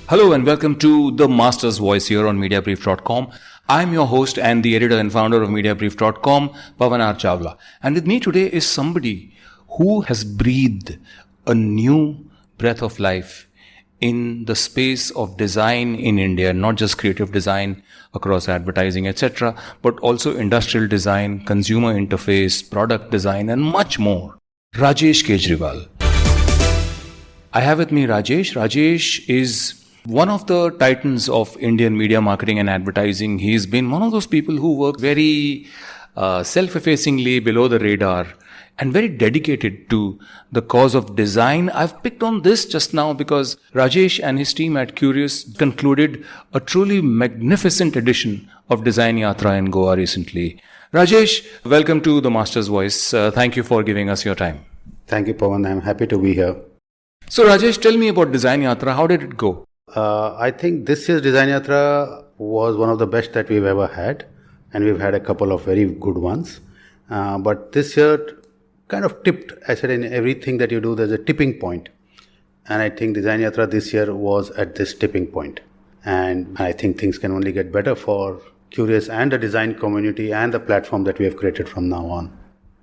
Hello and welcome to The Master's Voice here on Mediabrief.com. I'm your host and the editor and founder of Mediabrief.com, Pavan R Chawla. And with me today is somebody who has breathed a new breath of life in the space of design in India, not just creative design across advertising, etc., but also industrial design, consumer interface, product design, and much more. Rajesh Kerjiwal. I have with me Rajesh. Rajesh is one of the titans of Indian media marketing and advertising. He's been one of those people who work very self-effacingly below the radar and very dedicated to the cause of design. I've picked on this just now because Rajesh and his team at Kyoorius concluded a truly magnificent edition of Design Yatra in Goa recently. Rajesh, welcome to The Master's Voice. Thank you for giving us your time. Thank you, Pavan. I'm happy to be here. So Rajesh, tell me about Design Yatra. How did it go? I think this year's Design Yatra was one of the best that we've ever had, and we've had a couple of very good ones. But this year kind of tipped. I said in everything that you do, there's a tipping point. And I think Design Yatra this year was at this tipping point. And I think things can only get better for Kyoorius and the design community and the platform that we have created from now on.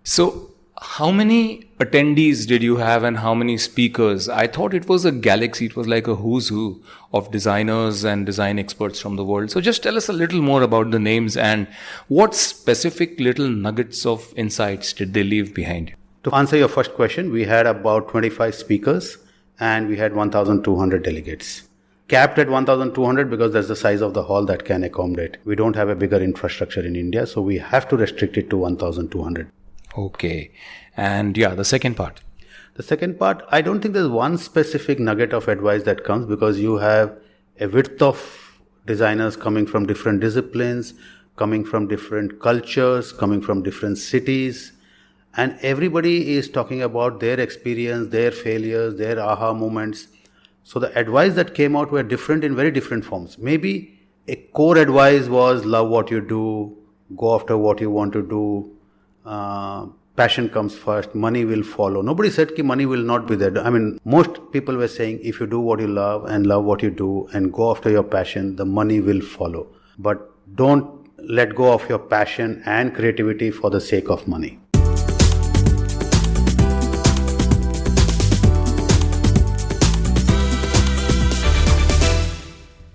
So, how many attendees did you have and how many speakers? I thought it was a galaxy. It was like a who's who of designers and design experts from the world. So just tell us a little more about the names and what specific little nuggets of insights did they leave behind. To answer your first question, we had about 25 speakers and we had 1,200 delegates. Capped at 1,200 because that's the size of the hall that can accommodate. We don't have a bigger infrastructure in India, so we have to restrict it to 1,200. Okay. And yeah, the second part. The second part, I don't think there's one specific nugget of advice that comes because you have a width of designers coming from different disciplines, coming from different cultures, coming from different cities. And everybody is talking about their experience, their failures, their aha moments. So the advice that came out were different in very different forms. Maybe a core advice was love what you do, go after what you want to do. Passion comes first, money will follow. Nobody said that money will not be there. I mean, most people were saying if you do what you love and love what you do and go after your passion, the money will follow. But don't let go of your passion and creativity for the sake of money.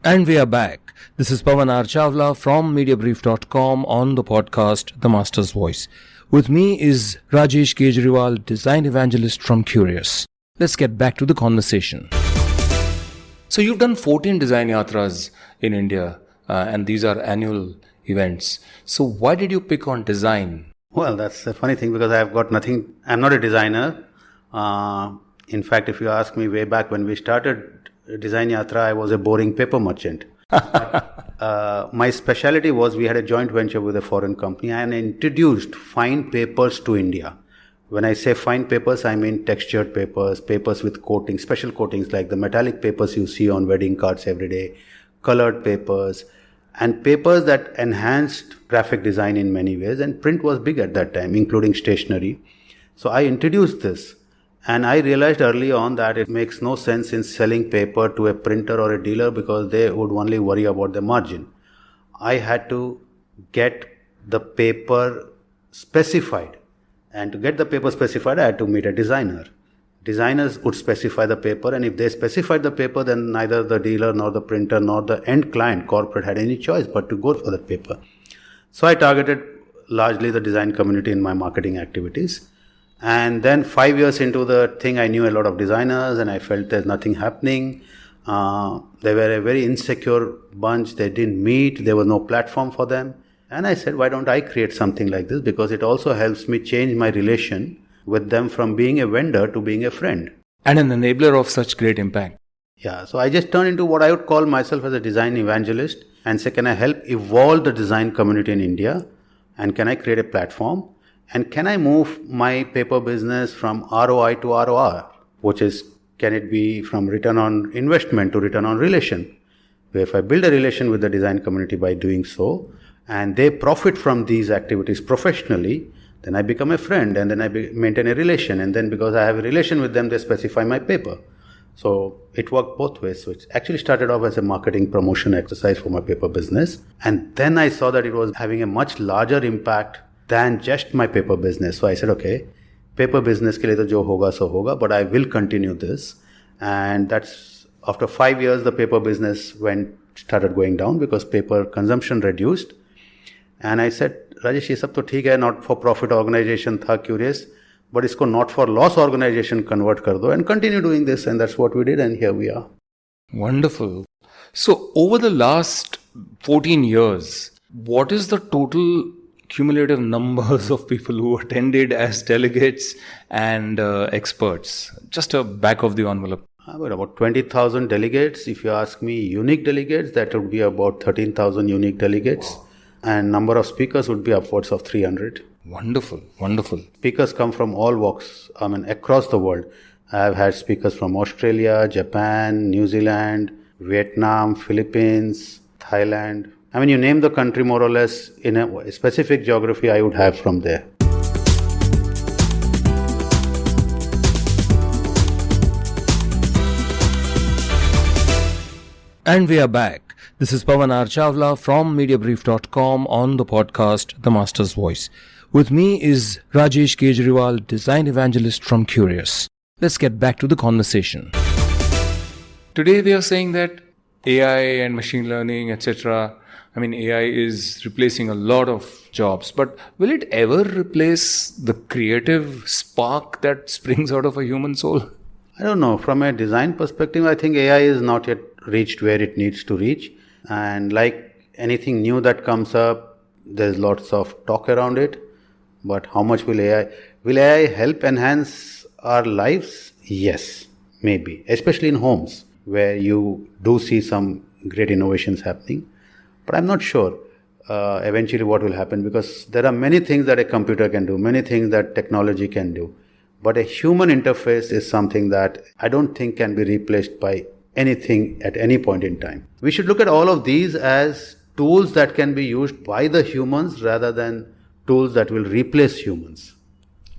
And we are back. This is Pavan R Chawla from Mediabrief.com on the podcast The Master's Voice. With me is Rajesh Kerjiwal, design evangelist from Kyoorius. Let's get back to the conversation. So you've done 14 Design Yatras in India and these are annual events. So why did you pick on design? Well, that's a funny thing because I've got nothing. I'm not a designer. In fact, if you ask me way back when we started Design Yatra, I was a boring paper merchant. My specialty was we had a joint venture with a foreign company and introduced fine papers to India. When I say fine papers, I mean textured papers, papers with coatings, special coatings like the metallic papers you see on wedding cards every day, colored papers, and papers that enhanced graphic design in many ways. And print was big at that time, including stationery. So I introduced this. And I realized early on that it makes no sense in selling paper to a printer or a dealer because they would only worry about the margin. I had to get the paper specified. And to get the paper specified, I had to meet a designer. Designers would specify the paper, and if they specified the paper, then neither the dealer nor the printer nor the end client corporate had any choice but to go for that paper. So I targeted largely the design community in my marketing activities. And then 5 years into the thing, I knew a lot of designers and I felt there's nothing happening. They were a very insecure bunch. They didn't meet. There was no platform for them. And I said, why don't I create something like this? Because it also helps me change my relation with them from being a vendor to being a friend. And an enabler of such great impact. Yeah. So I just turned into what I would call myself as a design evangelist and say, can I help evolve the design community in India? And can I create a platform? And can I move my paper business from ROI to ROR, which is, can it be from return on investment to return on relation? Where if I build a relation with the design community by doing so, and they profit from these activities professionally, then I become a friend and then I maintain a relation. And then because I have a relation with them, they specify my paper. So it worked both ways. So it actually started off as a marketing promotion exercise for my paper business. And then I saw that it was having a much larger impact than just my paper business. So I said, okay, paper business ke liye to jo hoga so hoga, but I will continue this. And that's after 5 years, the paper business started going down because paper consumption reduced. And I said, Rajesh, ये सब तो ठीक है, not for profit organization था Kyoorius, but इसको not for loss organization convert कर दो and continue doing this. And that's what we did, and here we are. Wonderful. So over the last 14 years, what is the total cumulative numbers of people who attended as delegates and experts? Just a back of the envelope. About 20,000 delegates. If you ask me unique delegates, that would be about 13,000 unique delegates. And number of speakers would be upwards of 300. Wonderful, wonderful. Speakers come from all walks, across the world. I have had speakers from Australia, Japan, New Zealand, Vietnam, Philippines, Thailand. You name the country more or less in a specific geography, I would have from there. And we are back. This is Pavan R Chawla from Mediabrief.com on the podcast The Master's Voice. With me is Rajesh Kerjiwal, design evangelist from Kyoorius. Let's get back to the conversation. Today we are saying that AI and machine learning, etc. AI is replacing a lot of jobs, but will it ever replace the creative spark that springs out of a human soul? I don't know. From a design perspective, I think AI is not yet reached where it needs to reach. And like anything new that comes up, there's lots of talk around it. But how much will AI help enhance our lives? Yes, maybe. Especially in homes where you do see some great innovations happening. But I'm not sure eventually what will happen, because there are many things that a computer can do, many things that technology can do. But a human interface is something that I don't think can be replaced by anything at any point in time. We should look at all of these as tools that can be used by the humans rather than tools that will replace humans.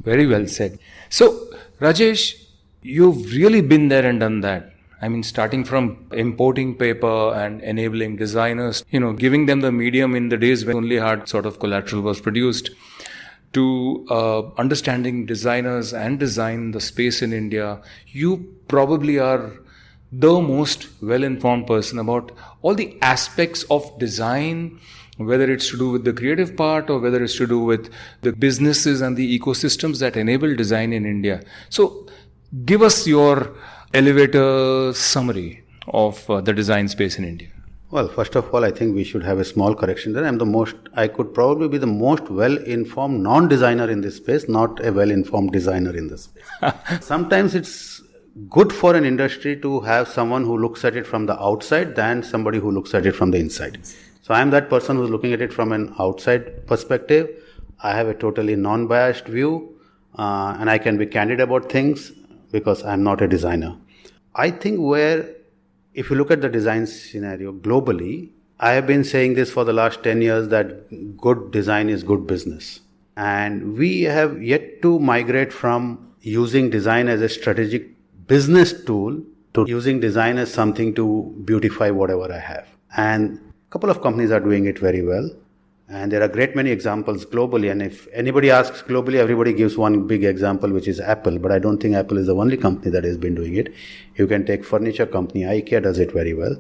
Very well said. So, Rajesh, you've really been there and done that. Starting from importing paper and enabling designers, giving them the medium in the days when only hard sort of collateral was produced, to understanding designers and design the space in India. You probably are the most well-informed person about all the aspects of design, whether it's to do with the creative part or whether it's to do with the businesses and the ecosystems that enable design in India. So give us your elevator summary of the design space in India. Well, first of all, I think we should have a small correction there. I could probably be the most well-informed non-designer in this space, not a well-informed designer in this space. Sometimes it's good for an industry to have someone who looks at it from the outside than somebody who looks at it from the inside. So I am that person who's looking at it from an outside perspective. I have a totally non-biased view, and I can be candid about things because I'm not a designer. I think if you look at the design scenario globally, I have been saying this for the last 10 years that good design is good business. And we have yet to migrate from using design as a strategic business tool to using design as something to beautify whatever I have. And a couple of companies are doing it very well. And there are great many examples globally. And if anybody asks globally, everybody gives one big example, which is Apple. But I don't think Apple is the only company that has been doing it. You can take furniture company, IKEA does it very well.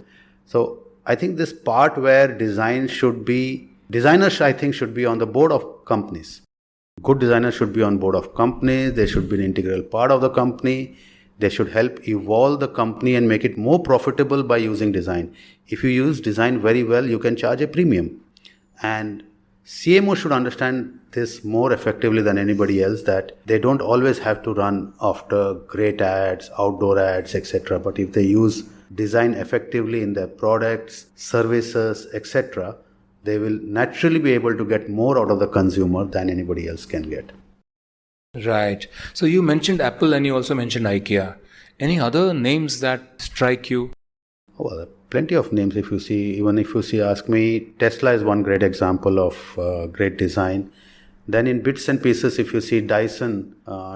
So I think this part where designers should be on the board of companies. Good designers should be on board of companies. They should be an integral part of the company. They should help evolve the company and make it more profitable by using design. If you use design very well, you can charge a premium. And CMO should understand this more effectively than anybody else, that they don't always have to run after great ads, outdoor ads, etc. But if they use design effectively in their products, services, etc., they will naturally be able to get more out of the consumer than anybody else can get. Right. So you mentioned Apple and you also mentioned IKEA. Any other names that strike you? Well, there are plenty of names. If you see, ask me, Tesla is one great example of great design. Then in bits and pieces, if you see Dyson,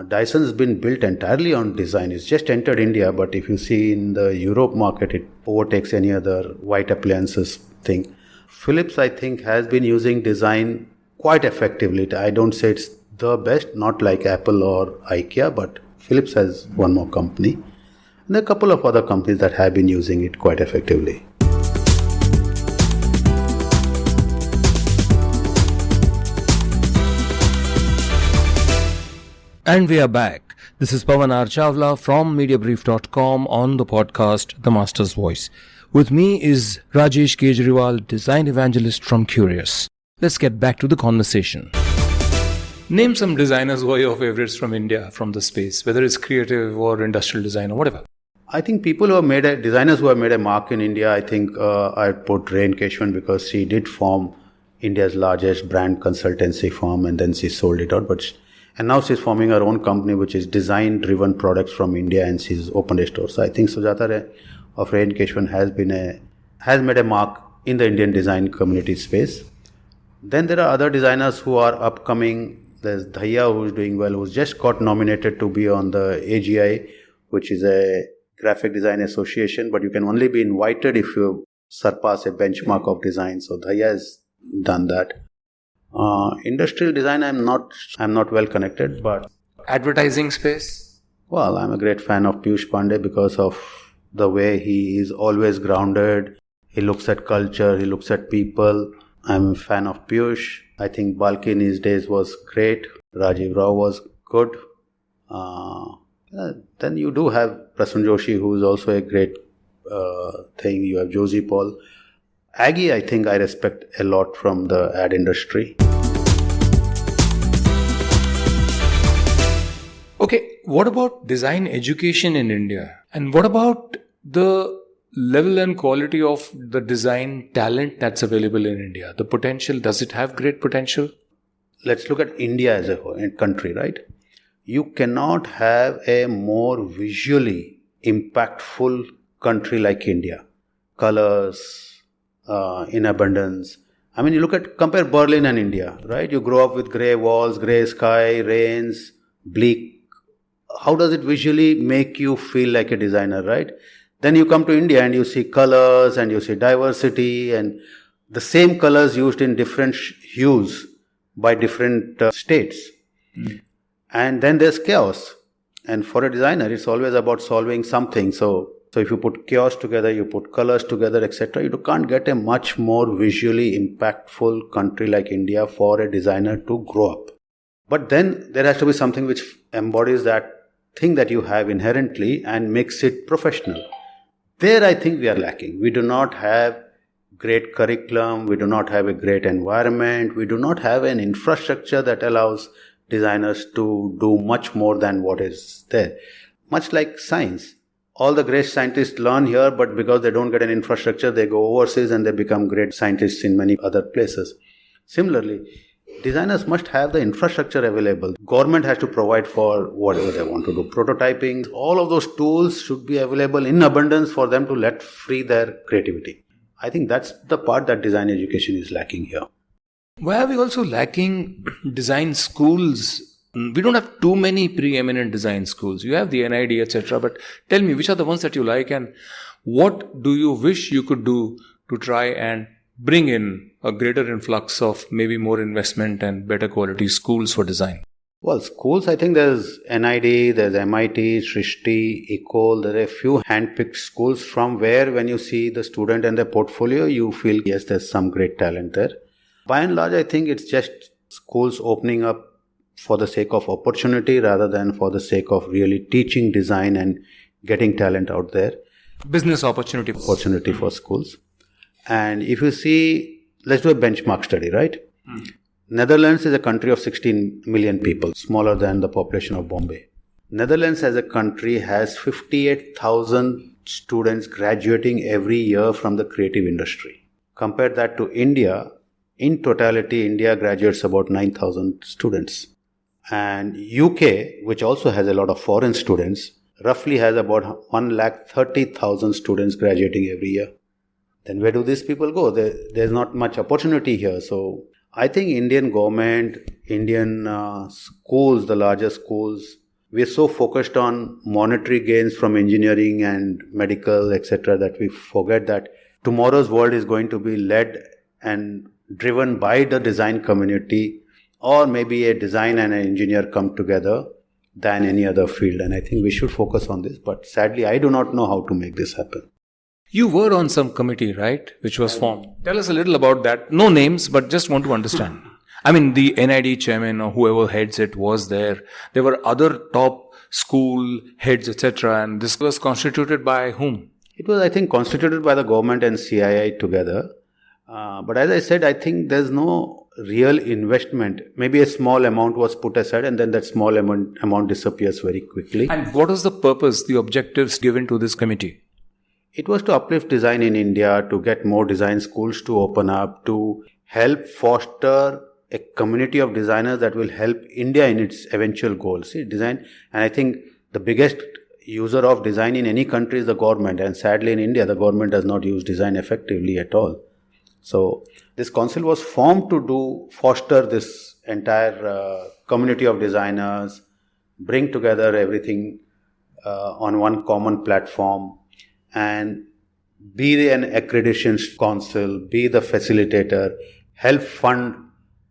Dyson has been built entirely on design. It's just entered India, but if you see in the Europe market, it overtakes any other white appliances thing. Philips, I think, has been using design quite effectively. I don't say it's the best, not like Apple or IKEA, but Philips has one more company. And there are a couple of other companies that have been using it quite effectively. And we are back. This is Pavan R Chawla from Mediabrief.com on the podcast The Master's Voice. With me is Rajesh Kerjiwal, design evangelist from Kyoorius. Let's get back to the conversation. Name some designers who are your favorites from India, from the space, whether it's creative or industrial design or whatever. I think people who have designers who have made a mark in India, I think I'd put Rajesh Kerjiwal because she did form India's largest brand consultancy firm and then she sold it out. And now she's forming her own company, which is design-driven products from India, and she's opened a store. So I think Sujata of Rajesh Kerjiwal has made a mark in the Indian design community space. Then there are other designers who are upcoming. There's Dhaya, who's doing well, who's just got nominated to be on the AGI, which is a graphic design association, but you can only be invited if you surpass a benchmark of design. So Dhaya has done that. Industrial design, I'm not well connected, but advertising space. Well, I'm a great fan of Piyush Pandey because of the way he is always grounded. He looks at culture, he looks at people. I'm a fan of Piyush. I think Balki in his days was great. Rajiv Rao was good. Then you do have Prasun Joshi, who is also a great thing. You have Josie Paul. Aggie, I think I respect a lot from the ad industry. Okay, what about design education in India? And what about the level and quality of the design talent that's available in India? The potential, does it have great potential? Let's look at India as a whole, country, right? You cannot have a more visually impactful country like India. Colors, in abundance. I mean, compare Berlin and India, right? You grow up with grey walls, grey sky, rains, bleak. How does it visually make you feel like a designer, right? Then you come to India and you see colors and you see diversity and the same colors used in different hues by different states. And then there's chaos. And for a designer, it's always about solving something. So if you put chaos together, you put colors together, etc., you can't get a much more visually impactful country like India for a designer to grow up. But then there has to be something which embodies that thing that you have inherently and makes it professional. There I think we are lacking. We do not have great curriculum, we do not have a great environment, we do not have an infrastructure that allows designers to do much more than what is there. Much like science. All the great scientists learn here, but because they don't get an infrastructure, they go overseas and they become great scientists in many other places. Similarly, designers must have the infrastructure available. Government has to provide for whatever they want to do. Prototyping, all of those tools should be available in abundance for them to let free their creativity. I think that's the part that design education is lacking here. Why are we also lacking design schools? We don't have too many preeminent design schools. You have the NID, etc. But tell me, which are the ones that you like and what do you wish you could do to try and bring in a greater influx of maybe more investment and better quality schools for design? Well, schools, I think there's NID, there's MIT, Srishti, Ecole. There are a few hand-picked schools from where when you see the student and their portfolio, you feel, yes, there's some great talent there. By and large, I think it's just schools opening up for the sake of opportunity rather than for the sake of really teaching design and getting talent out there. Business opportunity for schools. And if you see, let's do a benchmark study, right? Netherlands is a country of 16 million people, smaller than the population of Bombay. Netherlands as a country has 58,000 students graduating every year from the creative industry. Compare that to India. In totality, India graduates about 9,000 students. And UK, which also has a lot of foreign students, roughly has about 130,000 students graduating every year. Then where do these people go? There's not much opportunity here. So I think Indian government, Indian schools, the larger schools, we're so focused on monetary gains from engineering and medical, etc., that we forget that tomorrow's world is going to be led and driven by the design community, or maybe a design and an engineer come together than any other field. And I think we should focus on this. But sadly, I do not know how to make this happen. You were on some committee, right, which was formed. Tell us a little about that. No names, but just want to understand. I mean, the NID chairman or whoever heads it was there. There were other top school heads, etc. And this was constituted by whom? It was, I think, constituted by the government and CII together. But as I said, I think there's no real investment. Maybe a small amount was put aside and then that small amount disappears very quickly. And what was the purpose, the objectives given to this committee? It was to uplift design in India, to get more design schools to open up, to help foster a community of designers that will help India in its eventual goals. See, design, and I think the biggest user of design in any country is the government, and sadly in India the government does not use design effectively at all. So this council was formed to foster this entire community of designers, bring together everything on one common platform, and be an accreditation council, be the facilitator, help fund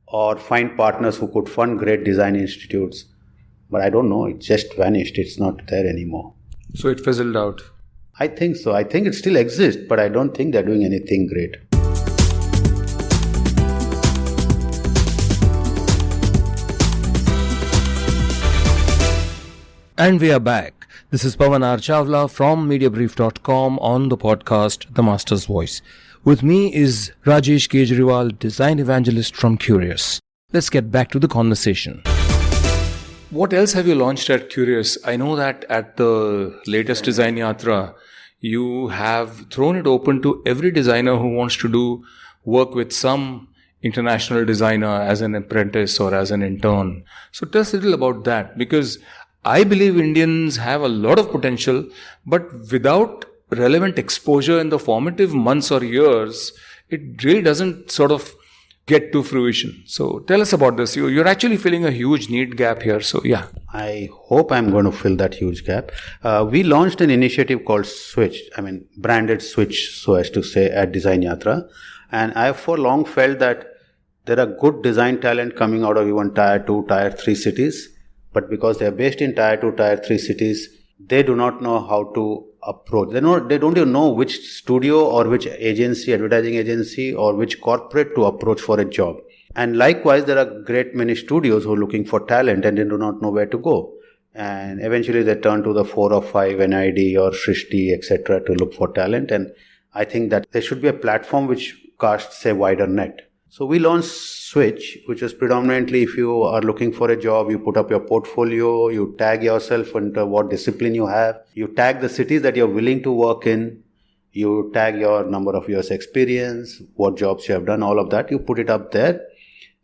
or find partners who could fund great design institutes. But I don't know, it just vanished. It's not there anymore. So it fizzled out. I think so. I think it still exists, but I don't think they're doing anything great. And we are back. This is Pavan R Chawla from Mediabrief.com on the podcast The Master's Voice. With me is Rajesh Kerjiwal, design evangelist from Kyoorius. Let's get back to the conversation. What else have you launched at Kyoorius? I know that at the latest Design Yatra, you have thrown it open to every designer who wants to do work with some international designer as an apprentice or as an intern. So tell us a little about that, because I believe Indians have a lot of potential, but without relevant exposure in the formative months or years, it really doesn't sort of get to fruition. So tell us about this. You're actually filling a huge need gap here. So yeah. I hope I'm going to fill that huge gap. We launched an initiative called Switch, branded Switch, so as to say, at Design Yatra. And I have for long felt that there are good design talent coming out of even Tier 2, Tier 3 cities. But because they are based in Tier 2, Tier 3 cities, they do not know how to approach. They don't even know which studio or which agency, advertising agency, or which corporate to approach for a job. And likewise, there are great many studios who are looking for talent and they do not know where to go. And eventually they turn to the 4 or 5 NID or Shrishti, etc. to look for talent. And I think that there should be a platform which casts a wider net. So we launched Switch, which is predominantly, if you are looking for a job, you put up your portfolio, you tag yourself into what discipline you have, you tag the cities that you're willing to work in, you tag your number of years experience, what jobs you have done, all of that, you put it up there.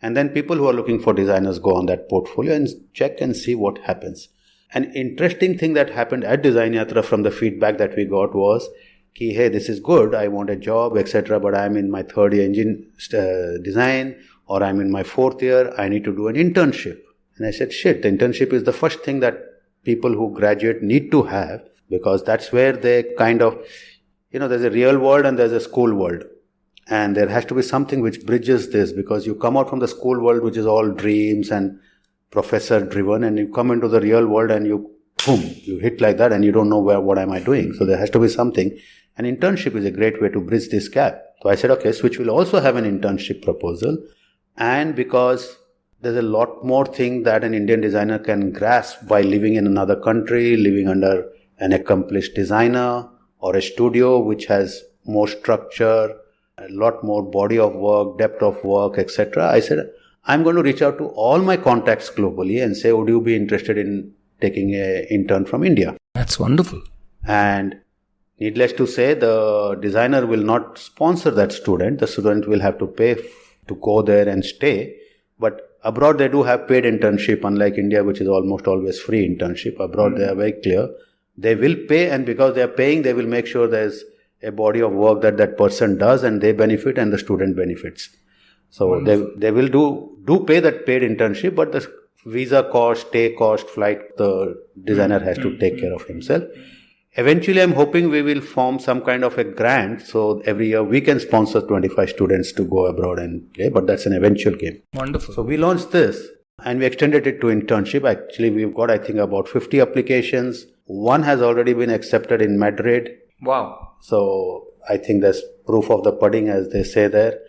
And then people who are looking for designers go on that portfolio and check and see what happens. An interesting thing that happened at Design Yatra from the feedback that we got was, hey, this is good, I want a job, etc., but I'm in my third year design, or I'm in my fourth year, I need to do an internship. And I said, the internship is the first thing that people who graduate need to have, because that's where they kind of, there's a real world and there's a school world. And there has to be something which bridges this, because you come out from the school world, which is all dreams and professor driven, and you come into the real world and you hit like that and you don't know what am I doing. So there has to be something. An internship is a great way to bridge this gap. So I said, okay, Switch will also have an internship proposal. And because there's a lot more thing that an Indian designer can grasp by living in another country, living under an accomplished designer or a studio which has more structure, a lot more body of work, depth of work, etc. I said, I'm going to reach out to all my contacts globally and say, would you be interested in taking an intern from India? That's wonderful. And needless to say, the designer will not sponsor that student. The student will have to pay to go there and stay. But abroad, they do have paid internship, unlike India, which is almost always free internship. Abroad, they are very clear. They will pay, and because they are paying, they will make sure there's a body of work that person does, and they benefit and the student benefits. So they will do pay that paid internship, but the visa cost, stay cost, flight, the designer has to take care of himself. Eventually, I'm hoping we will form some kind of a grant. So every year we can sponsor 25 students to go abroad and play, but that's an eventual game. Wonderful. So we launched this and we extended it to internship. Actually, we've got, I think, about 50 applications. One has already been accepted in Madrid. Wow. So I think there's proof of the pudding, as they say there.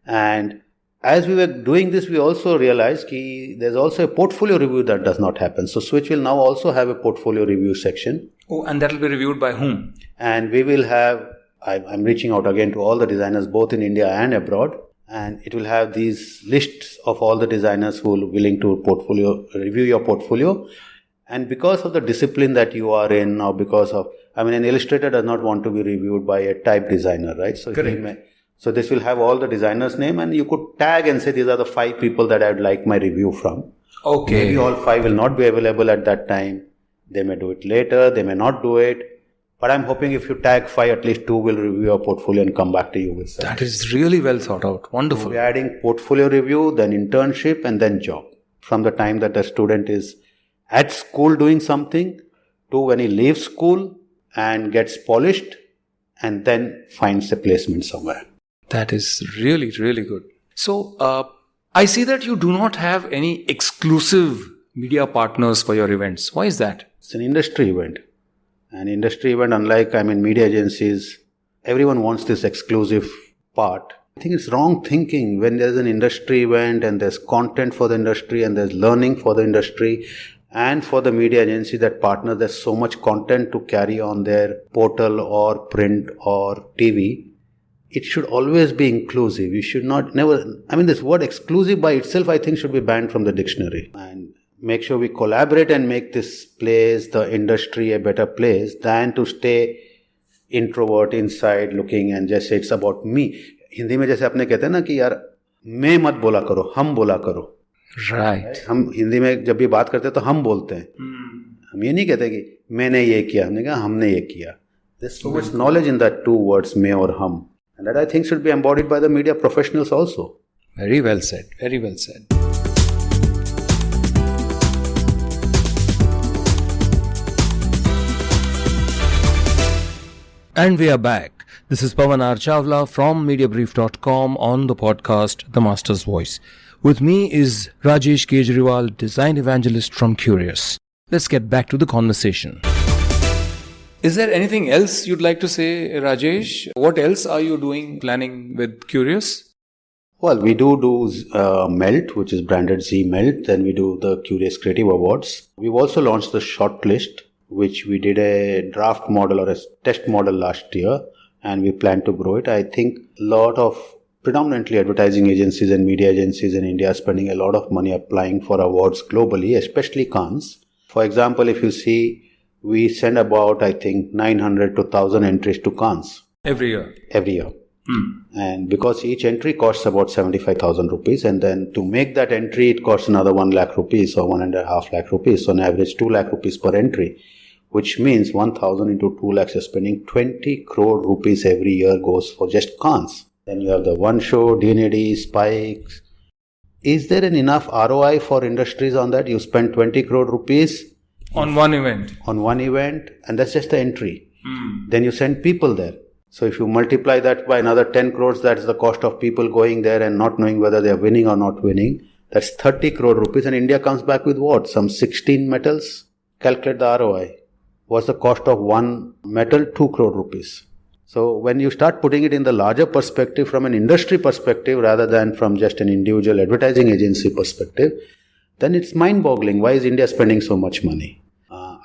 And as we were doing this, we also realized that there's also a portfolio review that does not happen. So Switch will now also have a portfolio review section. Oh, and that will be reviewed by whom? And we will have, I'm reaching out again to all the designers, both in India and abroad. And it will have these lists of all the designers who are willing to review your portfolio. And because of the discipline that you are in, or because of, an illustrator does not want to be reviewed by a type designer, right? So correct. So this will have all the designers' name, and you could tag and say these are the 5 people that I would like my review from. Okay. Maybe all 5 will not be available at that time. They may do it later, they may not do it. But I'm hoping if you tag 5, at least 2 will review your portfolio and come back to you with something. That is really well thought out. Wonderful. So we're adding portfolio review, then internship, and then job. From the time that the student is at school doing something to when he leaves school and gets polished and then finds a placement somewhere. That is really, really good. So, I see that you do not have any exclusive media partners for your events. Why is that? It's an industry event. An industry event, unlike, media agencies, everyone wants this exclusive part. I think it's wrong thinking when there's an industry event and there's content for the industry and there's learning for the industry and for the media agency that partners, there's so much content to carry on their portal or print or TV. It should always be inclusive. You should this word exclusive by itself, I think, should be banned from the dictionary. And make sure we collaborate and make this place, the industry, a better place than to stay introvert inside looking and just say it's about me. Hindi में जैसे अपने कहते हैं ना कि यार मैं मत बोला करो, हम बोला करो. Right. हम हिंदी में जब भी बात करते हैं तो हम बोलते हैं. हम ये नहीं कहते कि मैंने ये किया, हमने कहा हमने ये किया. There's so much knowledge in that 2 words, मैं और हम. And that I think should be embodied by the media professionals also. Very well said. Very well said. And we are back. This is Pavan R Chawla from Mediabrief.com on the podcast The Master's Voice. With me is Rajesh Kerjiwal, design evangelist from Kyoorius. Let's get back to the conversation. Is there anything else you'd like to say, Rajesh? What else are you planning with Kyoorius? Well, we do Melt, which is branded Z Melt. Then we do the Kyoorius Creative Awards. We've also launched the Shortlist, which we did a draft model or a test model last year, and we plan to grow it. I think a lot of predominantly advertising agencies and media agencies in India are spending a lot of money applying for awards globally, especially Cannes. For example, if you see, we send about, I think, 900 to 1,000 entries to Cannes. Every year? Every year. And because each entry costs about 75,000 rupees, and then to make that entry, it costs another 1 lakh rupees or 1.5 lakh rupees. So on average, 2 lakh rupees per entry, which means 1,000 into 2 lakhs, you're spending 20 crore rupees every year goes for just Cannes. Then you have the one show, D&AD, spikes. Is there an enough ROI for industries on that? You spend 20 crore rupees on one event. On one event, and that's just the entry. Then you send people there. So if you multiply that by another 10 crores, that's the cost of people going there and not knowing whether they're winning or not winning. That's 30 crore rupees, and India comes back with what? Some 16 medals? Calculate the ROI. What's the cost of one medal? 2 crore rupees. So when you start putting it in the larger perspective, from an industry perspective rather than from just an individual advertising agency perspective, then it's mind-boggling. Why is India spending so much money?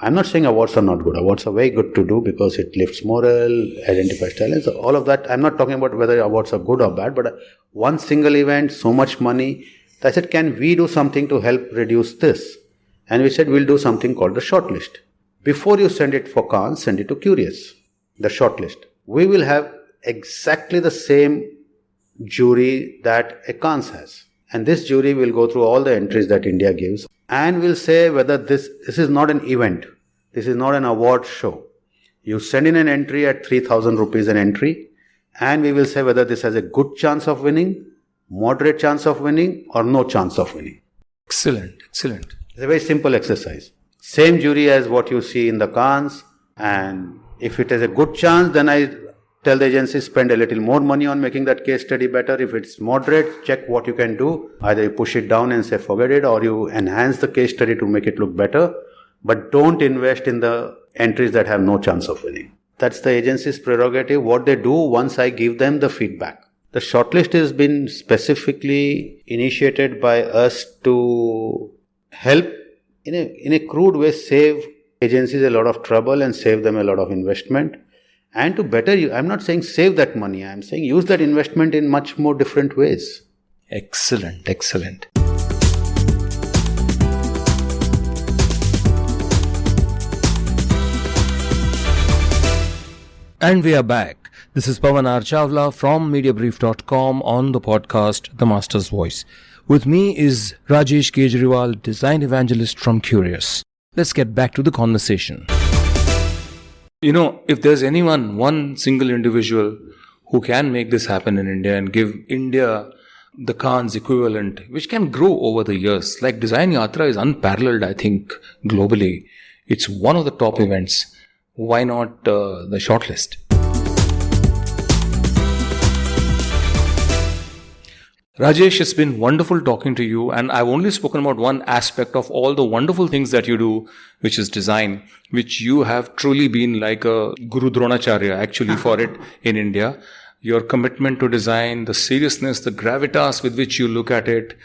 I'm not saying awards are not good. Awards are very good to do because it lifts morale, identifies talents, all of that. I'm not talking about whether awards are good or bad, but one single event, so much money. I said, can we do something to help reduce this? And we said, we'll do something called the shortlist. Before you send it for Cannes, send it to Kyoorius, the shortlist. We will have exactly the same jury that a Cannes has. And this jury will go through all the entries that India gives and will say whether this is not an event. This is not an award show. You send in an entry at 3,000 rupees an entry, and we will say whether this has a good chance of winning, moderate chance of winning, or no chance of winning. Excellent. It's a very simple exercise. Same jury as what you see in the cons, and if it has a good chance, then I tell the agency spend a little more money on making that case study better. If it's moderate, check what you can do. Either you push it down and say forget it, or you enhance the case study to make it look better. But don't invest in the entries that have no chance of winning. That's the agency's prerogative. What they do once I give them the feedback. The shortlist has been specifically initiated by us to help in a crude way save agencies a lot of trouble and save them a lot of investment. And to better you, I'm not saying save that money, I'm saying use that investment in much more different ways. Excellent. And we are back. This is Pavan R Chawla from Mediabrief.com on the podcast The Master's Voice. With me is Rajesh Kerjiwal, design evangelist from Kyoorius. Let's get back to the conversation. If there's one single individual who can make this happen in India and give India the Cannes equivalent, which can grow over the years, like Design Yatra is unparalleled, I think, globally. It's one of the top events. Why not the shortlist? Rajesh, it's been wonderful talking to you, and I've only spoken about one aspect of all the wonderful things that you do, which is design, which you have truly been like a Guru Dronacharya actually for it in India. Your commitment to design, the seriousness, the gravitas with which you look at it,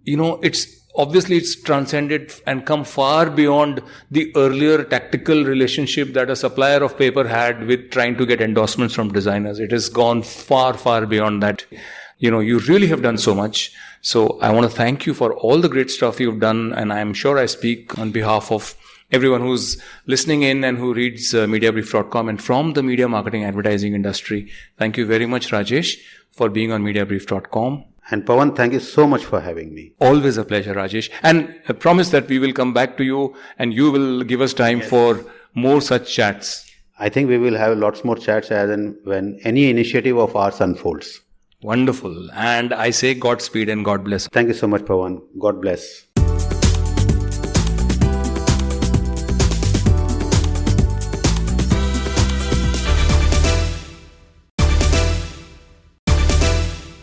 it's transcended and come far beyond the earlier tactical relationship that a supplier of paper had with trying to get endorsements from designers. It has gone far, far beyond that. You really have done so much. So I want to thank you for all the great stuff you've done. And I'm sure I speak on behalf of everyone who's listening in and who reads Mediabrief.com and from the media marketing advertising industry. Thank you very much, Rajesh, for being on Mediabrief.com. And Pavan, thank you so much for having me. Always a pleasure, Rajesh. And I promise that we will come back to you and you will give us time for more such chats. I think we will have lots more chats as and when any initiative of ours unfolds. Wonderful. And I say Godspeed and God bless. Thank you so much, Pavan. God bless.